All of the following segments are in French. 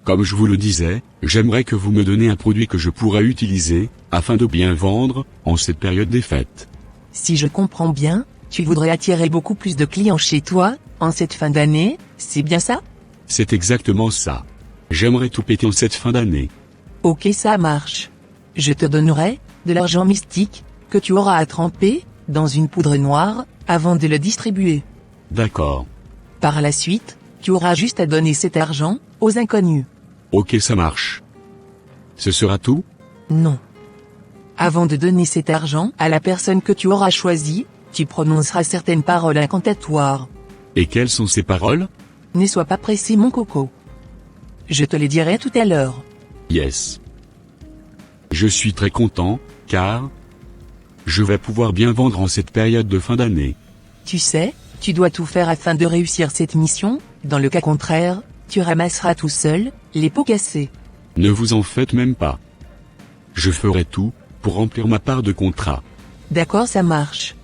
Comme je vous le disais, j'aimerais que vous me donniez un produit que je pourrais utiliser, afin de bien vendre, en cette période des fêtes. Si je comprends bien, tu voudrais attirer beaucoup plus de clients chez toi, en cette fin d'année, c'est bien ça? C'est exactement ça. J'aimerais tout péter en cette fin d'année. Ok, ça marche. Je te donnerai de l'argent mystique, que tu auras à tremper, dans une poudre noire, avant de le distribuer. D'accord. Par la suite, tu auras juste à donner cet argent, aux inconnus. Ok, ça marche. Ce sera tout? Non. Avant de donner cet argent à la personne que tu auras choisie, tu prononceras certaines paroles incantatoires. Et quelles sont ces paroles? Ne sois pas pressé mon coco. Je te les dirai tout à l'heure. Yes. Je suis très content, car je vais pouvoir bien vendre en cette période de fin d'année. Tu sais, tu dois tout faire afin de réussir cette mission, dans le cas contraire, tu ramasseras tout seul, les pots cassés. Ne vous en faites même pas. Je ferai tout, pour remplir ma part de contrat. D'accord, ça marche.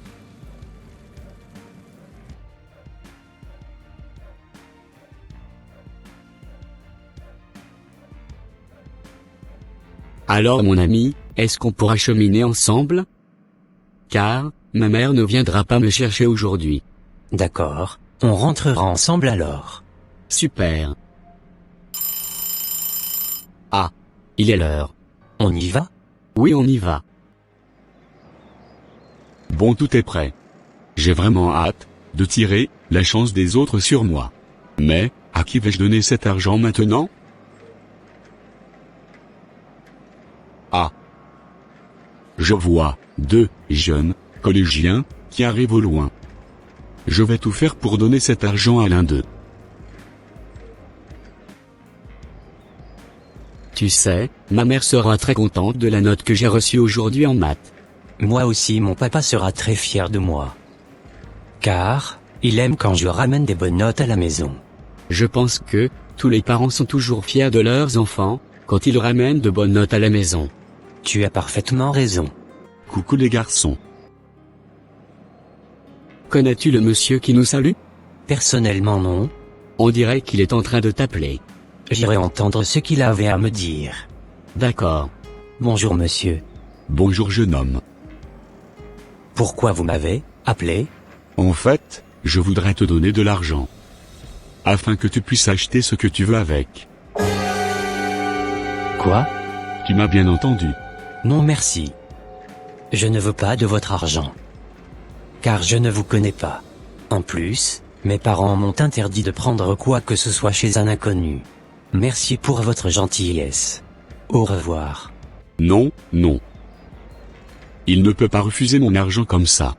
Alors mon ami, est-ce qu'on pourra cheminer ensemble? Car, ma mère ne viendra pas me chercher aujourd'hui. D'accord, on rentrera ensemble alors. Super. Ah, il est l'heure. On y va? Oui, on y va. Bon, tout est prêt. J'ai vraiment hâte de tirer la chance des autres sur moi. Mais, à qui vais-je donner cet argent maintenant? Ah. Je vois 2 jeunes collégiens qui arrivent au loin. Je vais tout faire pour donner cet argent à l'un d'eux. Tu sais, ma mère sera très contente de la note que j'ai reçue aujourd'hui en maths. Moi aussi, mon papa sera très fier de moi. Car, il aime quand je ramène des bonnes notes à la maison. Je pense que tous les parents sont toujours fiers de leurs enfants quand ils ramènent de bonnes notes à la maison. Tu as parfaitement raison. Coucou les garçons. Connais-tu le monsieur qui nous salue? Personnellement non. On dirait qu'il est en train de t'appeler. J'irai entendre ce qu'il avait à me dire. D'accord. Bonjour monsieur. Bonjour jeune homme. Pourquoi vous m'avez appelé? En fait, je voudrais te donner de l'argent. Afin que tu puisses acheter ce que tu veux avec. Quoi? Tu m'as bien entendu. Non merci. Je ne veux pas de votre argent. Car je ne vous connais pas. En plus, mes parents m'ont interdit de prendre quoi que ce soit chez un inconnu. Merci pour votre gentillesse. Au revoir. Non, non. Il ne peut pas refuser mon argent comme ça.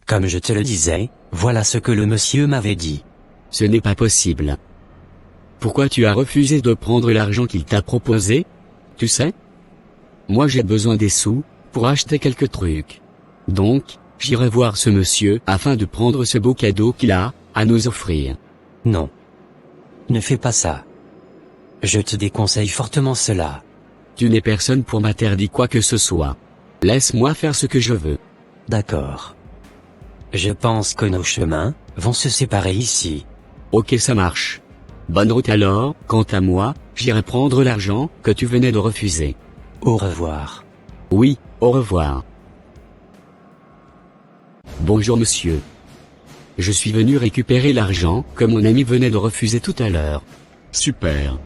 Comme je te le disais, voilà ce que le monsieur m'avait dit. Ce n'est pas possible. Pourquoi tu as refusé de prendre l'argent qu'il t'a proposé? Tu sais? Moi j'ai besoin des sous, pour acheter quelques trucs. Donc, j'irai voir ce monsieur afin de prendre ce beau cadeau qu'il a à nous offrir. Non. Ne fais pas ça. Je te déconseille fortement cela. Tu n'es personne pour m'interdire quoi que ce soit. Laisse-moi faire ce que je veux. D'accord. Je pense que nos chemins vont se séparer ici. Ok, ça marche. Bonne route alors. Quant à moi, j'irai prendre l'argent que tu venais de refuser. Au revoir. Oui, au revoir. Bonjour monsieur. Je suis venu récupérer l'argent que mon ami venait de refuser tout à l'heure. Super.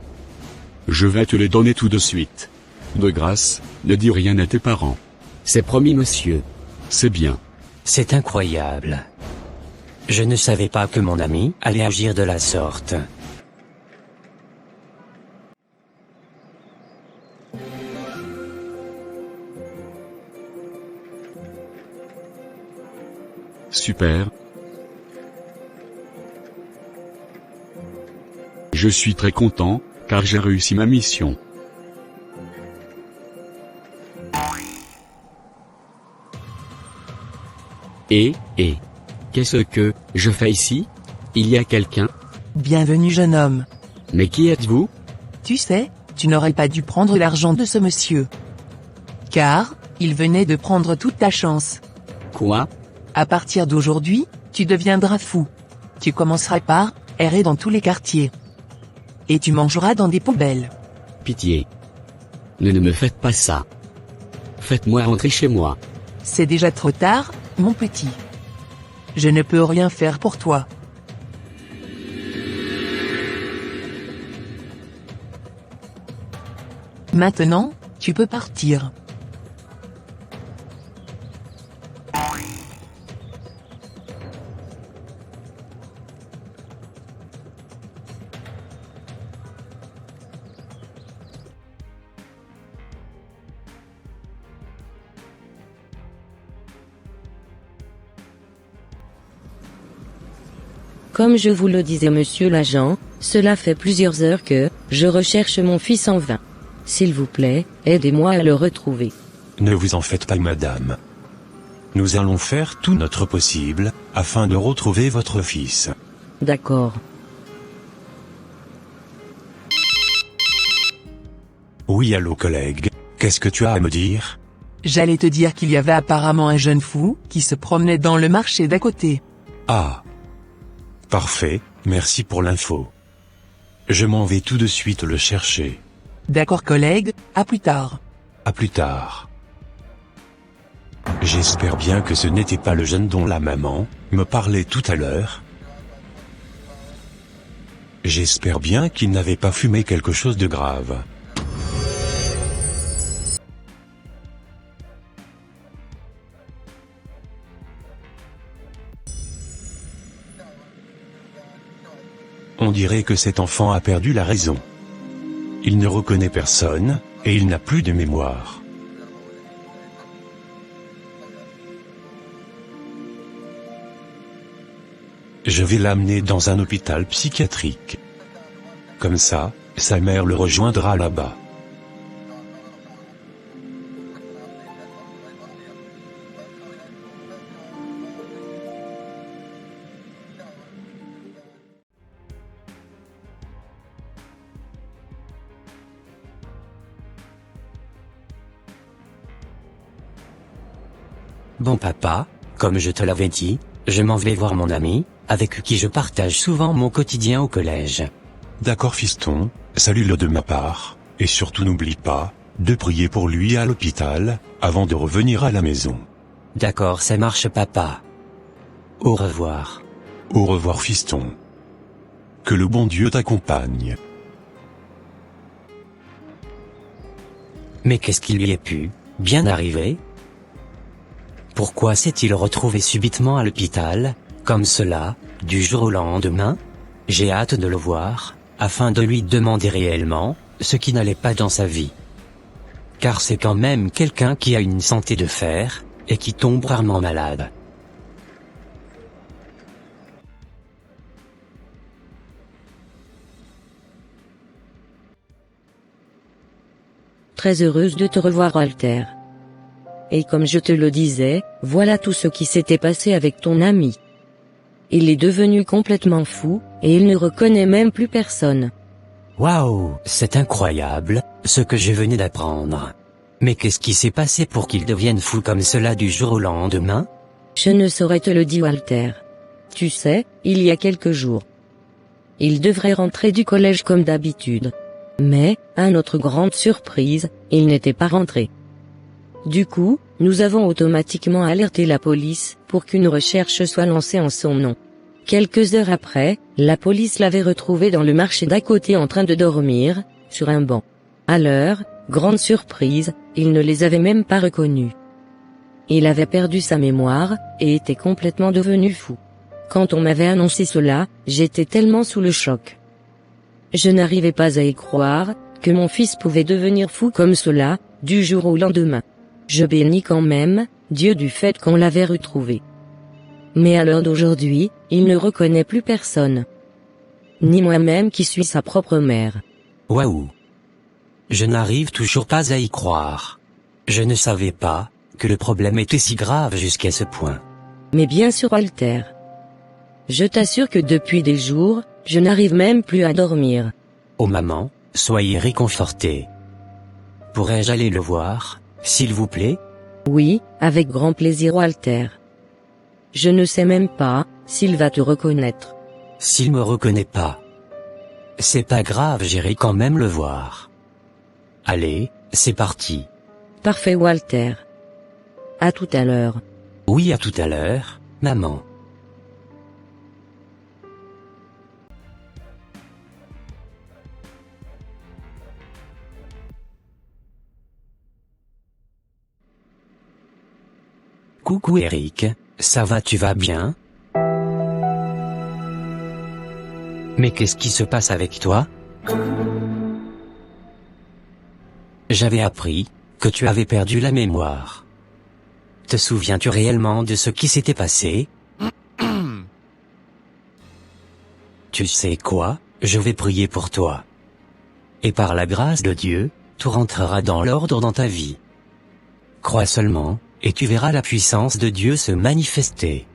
Je vais te les donner tout de suite. De grâce, ne dis rien à tes parents. C'est promis monsieur. C'est bien. C'est incroyable. Je ne savais pas que mon ami allait agir de la sorte. Super. Je suis très content, car j'ai réussi ma mission. Et, qu'est-ce que je fais ici? Il y a quelqu'un? Bienvenue jeune homme. Mais qui êtes-vous? Tu sais, tu n'aurais pas dû prendre l'argent de ce monsieur. Car, il venait de prendre toute ta chance. Quoi? À partir d'aujourd'hui, tu deviendras fou. Tu commenceras par errer dans tous les quartiers. Et tu mangeras dans des poubelles. Pitié. Ne me faites pas ça. Faites-moi rentrer chez moi. C'est déjà trop tard, mon petit. Je ne peux rien faire pour toi. Maintenant, tu peux partir. Comme je vous le disais monsieur l'agent, cela fait plusieurs heures que je recherche mon fils en vain. S'il vous plaît, aidez-moi à le retrouver. Ne vous en faites pas madame. Nous allons faire tout notre possible, afin de retrouver votre fils. D'accord. Oui allô collègue, qu'est-ce que tu as à me dire? J'allais te dire qu'il y avait apparemment un jeune fou qui se promenait dans le marché d'à côté. Ah. Parfait, merci pour l'info. Je m'en vais tout de suite le chercher. D'accord collègue, à plus tard. À plus tard. J'espère bien que ce n'était pas le jeune dont la maman me parlait tout à l'heure. J'espère bien qu'il n'avait pas fumé quelque chose de grave. On dirait que cet enfant a perdu la raison. Il ne reconnaît personne, et il n'a plus de mémoire. Je vais l'amener dans un hôpital psychiatrique. Comme ça, sa mère le rejoindra là-bas. Bon papa, comme je te l'avais dit, je m'en vais voir mon ami, avec qui je partage souvent mon quotidien au collège. D'accord fiston, salue-le de ma part, et surtout n'oublie pas de prier pour lui à l'hôpital, avant de revenir à la maison. D'accord, ça marche papa. Au revoir. Au revoir fiston. Que le bon Dieu t'accompagne. Mais qu'est-ce qui lui est pu bien arrivé? Pourquoi s'est-il retrouvé subitement à l'hôpital, comme cela, du jour au lendemain? J'ai hâte de le voir, afin de lui demander réellement ce qui n'allait pas dans sa vie. Car c'est quand même quelqu'un qui a une santé de fer, et qui tombe rarement malade. Très heureuse de te revoir Walter. Et comme je te le disais, voilà tout ce qui s'était passé avec ton ami. Il est devenu complètement fou, et il ne reconnaît même plus personne. Waouh, c'est incroyable, ce que je venais d'apprendre. Mais qu'est-ce qui s'est passé pour qu'il devienne fou comme cela du jour au lendemain? Je ne saurais te le dire Walter. Tu sais, il y a quelques jours. Il devrait rentrer du collège comme d'habitude. Mais, à notre grande surprise, il n'était pas rentré. Du coup, nous avons automatiquement alerté la police pour qu'une recherche soit lancée en son nom. Quelques heures après, la police l'avait retrouvé dans le marché d'à côté en train de dormir, sur un banc. Alors, grande surprise, il ne les avait même pas reconnus. Il avait perdu sa mémoire, et était complètement devenu fou. Quand on m'avait annoncé cela, j'étais tellement sous le choc. Je n'arrivais pas à y croire, que mon fils pouvait devenir fou comme cela, du jour au lendemain. Je bénis quand même Dieu du fait qu'on l'avait retrouvé. Mais à l'heure d'aujourd'hui, il ne reconnaît plus personne. Ni moi-même qui suis sa propre mère. Waouh! Je n'arrive toujours pas à y croire. Je ne savais pas que le problème était si grave jusqu'à ce point. Mais bien sûr Walter. Je t'assure que depuis des jours, je n'arrive même plus à dormir. Oh maman, soyez réconfortée. Pourrais-je aller le voir, s'il vous plaît? Oui, avec grand plaisir Walter. Je ne sais même pas s'il va te reconnaître. S'il me reconnaît pas, c'est pas grave, j'irai quand même le voir. Allez, c'est parti. Parfait Walter. À tout à l'heure. Oui, à tout à l'heure, maman. Coucou Eric, ça va, tu vas bien? Mais qu'est-ce qui se passe avec toi? J'avais appris que tu avais perdu la mémoire. Te souviens-tu réellement de ce qui s'était passé? Tu sais quoi, je vais prier pour toi. Et par la grâce de Dieu, tout rentrera dans l'ordre dans ta vie. Crois seulement, et tu verras la puissance de Dieu se manifester.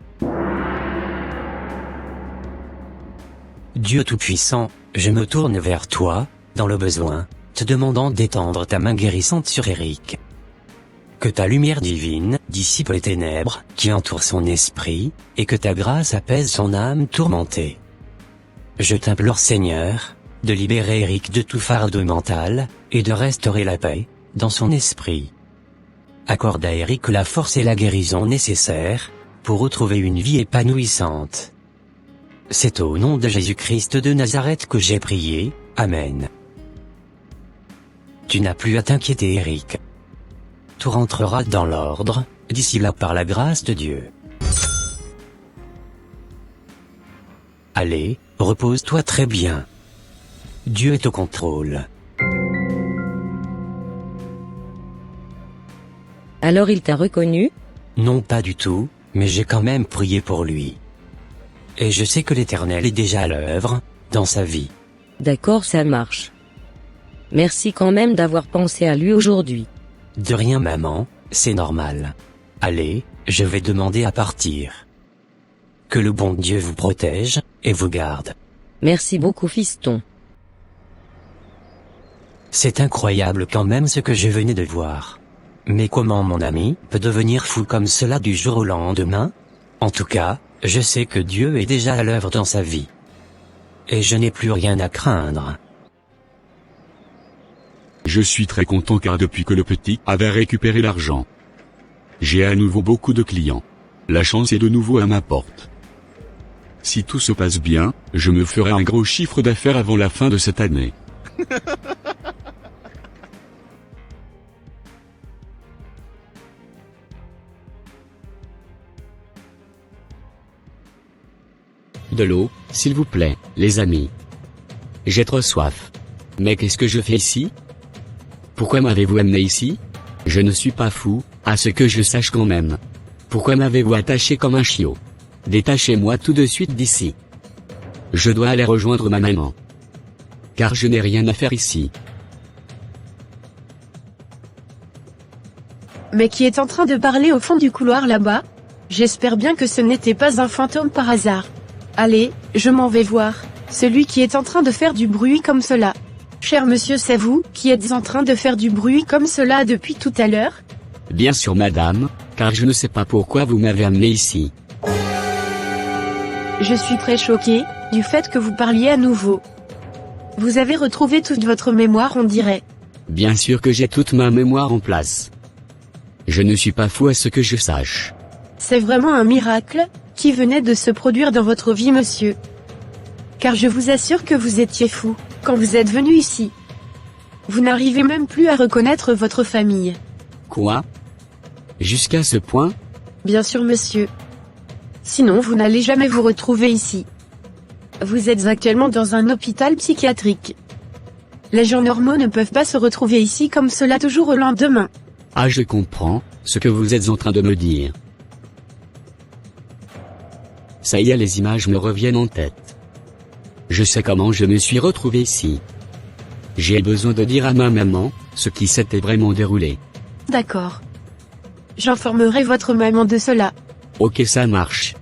Dieu Tout-Puissant, je me tourne vers toi, dans le besoin, te demandant d'étendre ta main guérissante sur Eric. Que ta lumière divine dissipe les ténèbres qui entourent son esprit, et que ta grâce apaise son âme tourmentée. Je t'implore Seigneur, de libérer Eric de tout fardeau mental, et de restaurer la paix, dans son esprit. Accorde à Eric la force et la guérison nécessaires, pour retrouver une vie épanouissante. C'est au nom de Jésus-Christ de Nazareth que j'ai prié, Amen. Tu n'as plus à t'inquiéter Eric. Tout rentrera dans l'ordre, d'ici là par la grâce de Dieu. Allez, repose-toi très bien. Dieu est au contrôle. Alors il t'a reconnu? Non pas du tout, mais j'ai quand même prié pour lui. Et je sais que l'Éternel est déjà à l'œuvre, dans sa vie. D'accord, ça marche. Merci quand même d'avoir pensé à lui aujourd'hui. De rien maman, c'est normal. Allez, je vais demander à partir. Que le bon Dieu vous protège, et vous garde. Merci beaucoup fiston. C'est incroyable quand même ce que je venais de voir. Mais comment mon ami peut devenir fou comme cela du jour au lendemain? En tout cas, je sais que Dieu est déjà à l'œuvre dans sa vie. Et je n'ai plus rien à craindre. Je suis très content car depuis que le petit avait récupéré l'argent, j'ai à nouveau beaucoup de clients. La chance est de nouveau à ma porte. Si tout se passe bien, je me ferai un gros chiffre d'affaires avant la fin de cette année. De l'eau, s'il vous plaît, les amis. J'ai trop soif. Mais qu'est-ce que je fais ici? Pourquoi m'avez-vous amené ici? Je ne suis pas fou, à ce que je sache quand même. Pourquoi m'avez-vous attaché comme un chiot? Détachez-moi tout de suite d'ici. Je dois aller rejoindre ma maman. Car je n'ai rien à faire ici. Mais qui est en train de parler au fond du couloir là-bas? J'espère bien que ce n'était pas un fantôme par hasard. Allez, je m'en vais voir, celui qui est en train de faire du bruit comme cela. Cher monsieur, c'est vous qui êtes en train de faire du bruit comme cela depuis tout à l'heure? Bien sûr madame, car je ne sais pas pourquoi vous m'avez amené ici. Je suis très choqué du fait que vous parliez à nouveau. Vous avez retrouvé toute votre mémoire, on dirait. Bien sûr que j'ai toute ma mémoire en place. Je ne suis pas fou à ce que je sache. C'est vraiment un miracle qui venait de se produire dans votre vie, monsieur. Car je vous assure que vous étiez fou quand vous êtes venu ici. Vous n'arrivez même plus à reconnaître votre famille. Quoi? Jusqu'à ce point? Bien sûr, monsieur. Sinon, vous n'allez jamais vous retrouver ici. Vous êtes actuellement dans un hôpital psychiatrique. Les gens normaux ne peuvent pas se retrouver ici comme cela toujours au lendemain. Ah, je comprends ce que vous êtes en train de me dire. Ça y est, les images me reviennent en tête. Je sais comment je me suis retrouvé ici. J'ai besoin de dire à ma maman ce qui s'était vraiment déroulé. D'accord. J'informerai votre maman de cela. Ok, ça marche.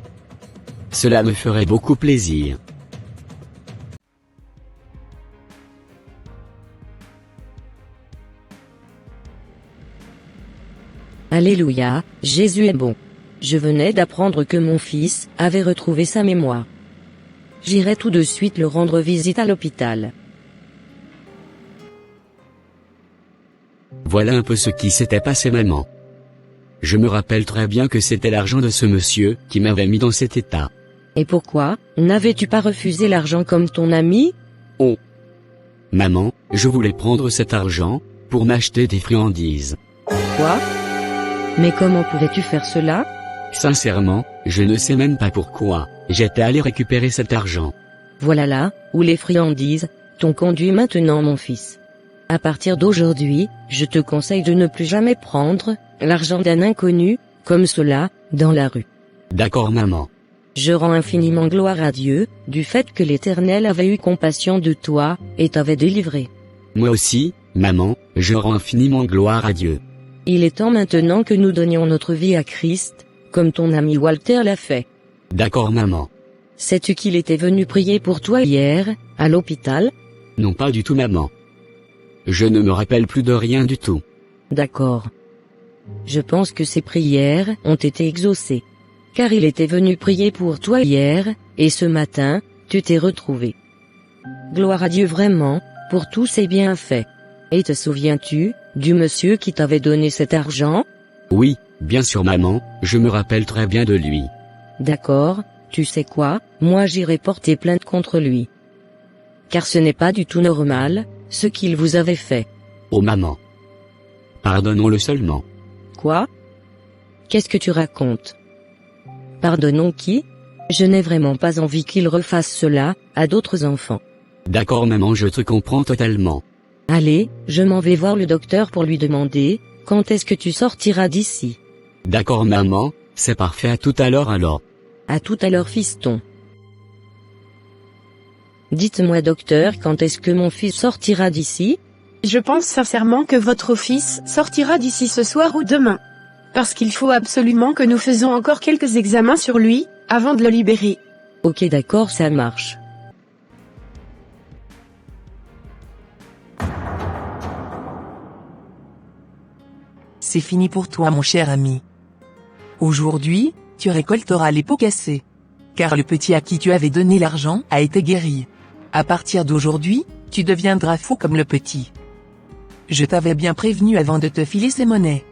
Cela me ferait beaucoup plaisir. Alléluia, Jésus est bon. Je venais d'apprendre que mon fils avait retrouvé sa mémoire. j'irai tout de suite le rendre visite à l'hôpital. Voilà un peu ce qui s'était passé maman. Je me rappelle très bien que c'était l'argent de ce monsieur qui m'avait mis dans cet état. Et pourquoi, n'avais-tu pas refusé l'argent comme ton ami? Oh. Maman, je voulais prendre cet argent, pour m'acheter des friandises. Quoi? Mais comment pouvais-tu faire cela? Sincèrement, je ne sais même pas pourquoi, j'étais allé récupérer cet argent. Voilà là, où les friandises, t'ont conduit maintenant mon fils. À partir d'aujourd'hui, je te conseille de ne plus jamais prendre l'argent d'un inconnu, comme cela, dans la rue. D'accord maman. Je rends infiniment gloire à Dieu, du fait que l'Éternel avait eu compassion de toi, et t'avait délivré. Moi aussi, maman, je rends infiniment gloire à Dieu. Il est temps maintenant que nous donnions notre vie à Christ, comme ton ami Walter l'a fait. D'accord maman. Sais-tu qu'il était venu prier pour toi hier, à l'hôpital? Non pas du tout maman. Je ne me rappelle plus de rien du tout. D'accord. Je pense que ses prières ont été exaucées. Car il était venu prier pour toi hier, et ce matin, tu t'es retrouvé. Gloire à Dieu vraiment, pour tous ses bienfaits. Et te souviens-tu, du monsieur qui t'avait donné cet argent? Oui, bien sûr maman, je me rappelle très bien de lui. D'accord, tu sais quoi, moi j'irai porter plainte contre lui. Car ce n'est pas du tout normal, ce qu'il vous avait fait. Oh maman. Pardonnons-le seulement. Quoi? Qu'est-ce que tu racontes? Pardonnons qui? Je n'ai vraiment pas envie qu'il refasse cela, à d'autres enfants. D'accord maman, je te comprends totalement. Allez, je m'en vais voir le docteur pour lui demander, quand est-ce que tu sortiras d'ici? D'accord maman, c'est parfait, à tout à l'heure alors. À tout à l'heure fiston. Dites-moi docteur, quand est-ce que mon fils sortira d'ici? Je pense sincèrement que votre fils sortira d'ici ce soir ou demain. Parce qu'il faut absolument que nous faisions encore quelques examens sur lui, avant de le libérer. Ok d'accord, ça marche. C'est fini pour toi mon cher ami. Aujourd'hui, tu récolteras les pots cassés. Car le petit à qui tu avais donné l'argent a été guéri. À partir d'aujourd'hui, tu deviendras fou comme le petit. Je t'avais bien prévenu avant de te filer ces monnaies.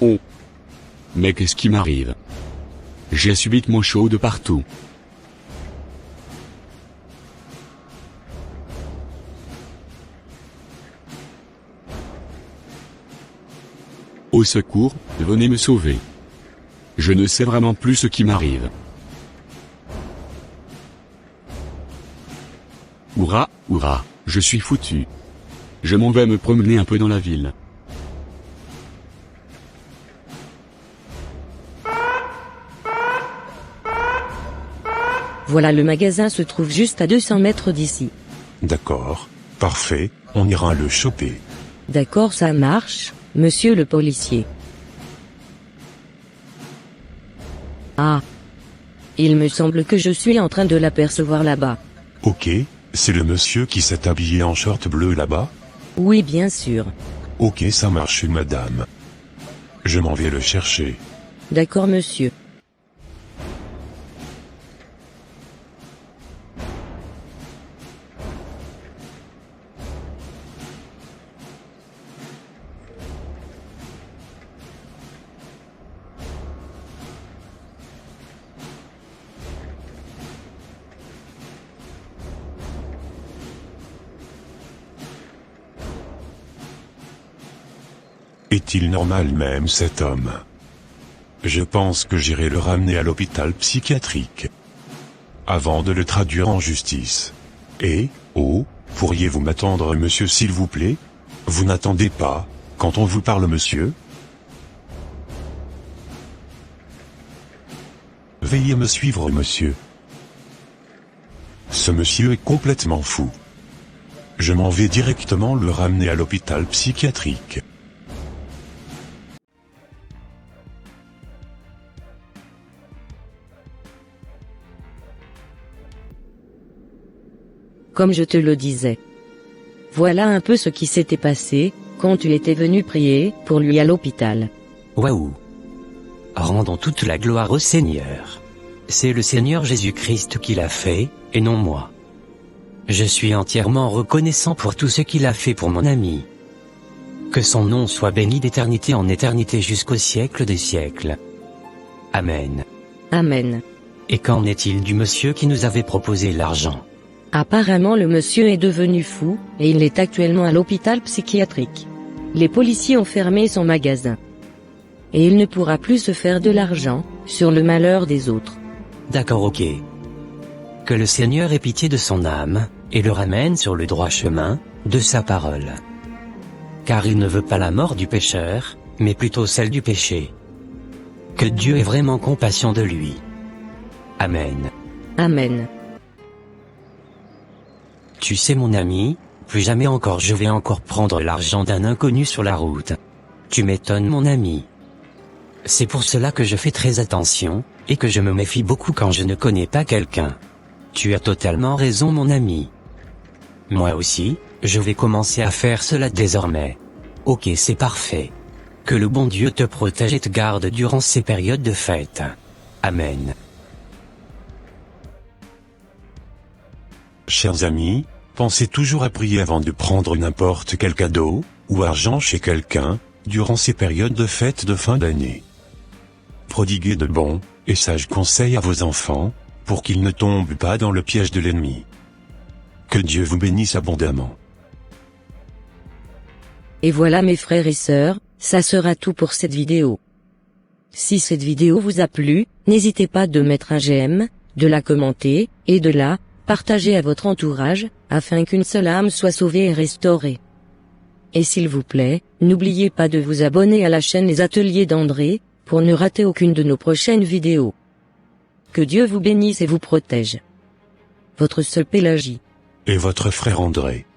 Oh. Mais qu'est-ce qui m'arrive? J'ai subitement chaud de partout. Au secours, venez me sauver. Je ne sais vraiment plus ce qui m'arrive. Hurrah, hurrah, je suis foutu. Je m'en vais me promener un peu dans la ville. Voilà, le magasin se trouve juste à 200 mètres d'ici. D'accord, parfait, on ira le choper. D'accord, ça marche, monsieur le policier. Ah. Il me semble que je suis en train de l'apercevoir là-bas. Ok, c'est le monsieur qui s'est habillé en short bleu là-bas? Oui, bien sûr. Ok, ça marche madame. Je m'en vais le chercher. D'accord, monsieur. Est-il normal même cet homme? Je pense que j'irai le ramener à l'hôpital psychiatrique. Avant de le traduire en justice. Et, oh, pourriez-vous m'attendre monsieur s'il vous plaît? Vous n'attendez pas, quand on vous parle monsieur? Veuillez me suivre monsieur. Ce monsieur est complètement fou. Je m'en vais directement le ramener à l'hôpital psychiatrique. comme je te le disais. Voilà un peu ce qui s'était passé, quand tu étais venu prier pour lui à l'hôpital. Waouh! Rendons toute la gloire au Seigneur. C'est le Seigneur Jésus-Christ qui l'a fait, et non moi. Je suis entièrement reconnaissant pour tout ce qu'il a fait pour mon ami. Que son nom soit béni d'éternité en éternité jusqu'au siècle des siècles. Amen. Amen. Et qu'en est-il du monsieur qui nous avait proposé l'argent? Apparemment le monsieur est devenu fou, et il est actuellement à l'hôpital psychiatrique. Les policiers ont fermé son magasin. Et il ne pourra plus se faire de l'argent, sur le malheur des autres. D'accord, ok. Que le Seigneur ait pitié de son âme, et le ramène sur le droit chemin, de sa parole. Car il ne veut pas la mort du pécheur, mais plutôt celle du péché. Que Dieu ait vraiment compassion de lui. Amen. Amen. Tu sais mon ami, plus jamais encore je vais encore prendre l'argent d'un inconnu sur la route. Tu m'étonnes mon ami. C'est pour cela que je fais très attention, et que je me méfie beaucoup quand je ne connais pas quelqu'un. Tu as totalement raison mon ami. Moi aussi, je vais commencer à faire cela désormais. Ok, c'est parfait. Que le bon Dieu te protège et te garde durant ces périodes de fête. Amen. Chers amis, pensez toujours à prier avant de prendre n'importe quel cadeau, ou argent chez quelqu'un, durant ces périodes de fête de fin d'année. Prodiguez de bons, et sages conseils à vos enfants, pour qu'ils ne tombent pas dans le piège de l'ennemi. Que Dieu vous bénisse abondamment. Et voilà mes frères et sœurs, ça sera tout pour cette vidéo. Si cette vidéo vous a plu, n'hésitez pas de mettre un j'aime, de la commenter, et de la partager à votre entourage, afin qu'une seule âme soit sauvée et restaurée. Et s'il vous plaît, n'oubliez pas de vous abonner à la chaîne Les Ateliers d'André, pour ne rater aucune de nos prochaines vidéos. Que Dieu vous bénisse et vous protège. Votre sœur Pélagie. Et votre frère André.